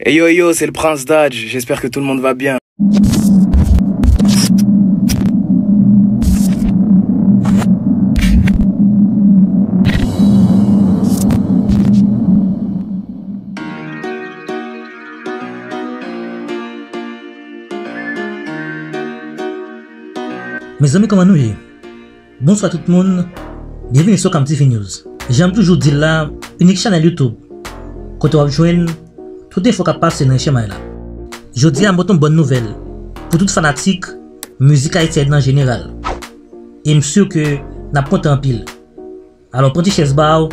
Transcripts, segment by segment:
Hey yo yo, c'est le Prince Dadj, j'espère que tout le monde va bien. Mes amis, comment nous y? Bonsoir tout le monde, bienvenue sur Camtifi News. J'aime toujours dire là, unique chaîne YouTube, quand on va joindre toutes les fois qu'à passer dans le chemin là. Je dis à une bonne nouvelle pour tout fanatique musique haïtienne en général. Et je suis sûr que n'a pas en pile. Alors prenez chaise bar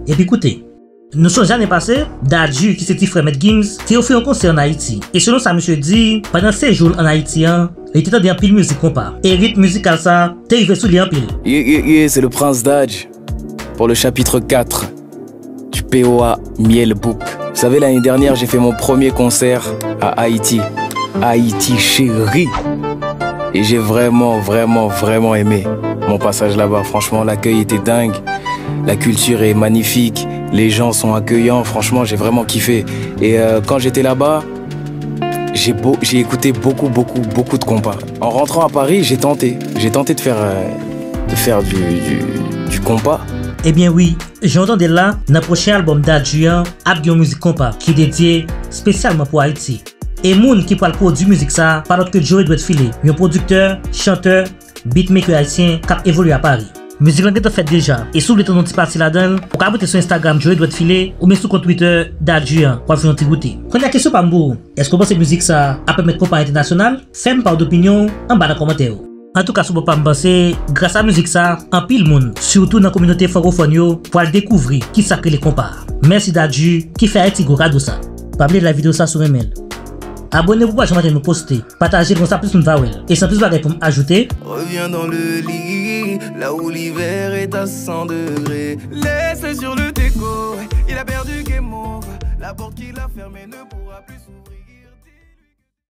et puis écoutez. Nous sommes jamais passés, Dadju qui s'est frère Matt Gims, qui a fait un concert en Haïti. Et selon ça, monsieur dit, pendant 16 jours en Haïti, il était dans pile musique compas. Et rythme musical ça, t'es arrivé sous les en pile. Yeah, c'est le Prince Dadj pour le chapitre 4 du POA Miel Book. Vous savez, l'année dernière, j'ai fait mon premier concert à Haïti. Haïti chérie. Et j'ai vraiment aimé mon passage là-bas. Franchement, l'accueil était dingue. La culture est magnifique. Les gens sont accueillants. Franchement, j'ai vraiment kiffé. Et quand j'étais là-bas, j'ai écouté beaucoup de compas. En rentrant à Paris, j'ai tenté de faire du compas. Eh bien oui, j'entendais là, dans le prochain album d'Adju, Abdion Musique Compas, qui est dédié spécialement pour Haïti. Et moun qui parle produire musique ça, par que Joey doit filer, un producteur, chanteur, beatmaker haïtien qui a évolué à Paris. Musique là que fait déjà. Et si vous voulez ton petit parti là-dedans, vous pouvez abonner sur Instagram Joey doit filer ou même sur compte Twitter d'Adju pour faire un petit goûter. Première question par vous, est-ce que vous pensez que musique ça a permettre compas international? Faites-moi part d'opinion en bas dans les commentaires. En tout cas, si vous ne pensez pas, grâce à la musique, ça, en pile monde, surtout dans la communauté francophone, pour découvrir qui ça que les compare. Merci Dadju qui fait un petit cadeau ça. Pas la vidéo ça sur email. Abonnez-vous pour jamais me poster, partagez comme ça plus une vawel. Et sans plus de pour m'ajouter. Reviens dans le lit, là où l'hiver est à 100 degrés. Laisse sur le déco, il a perdu game over. La porte qu'il a fermée ne pourra plus s'ouvrir.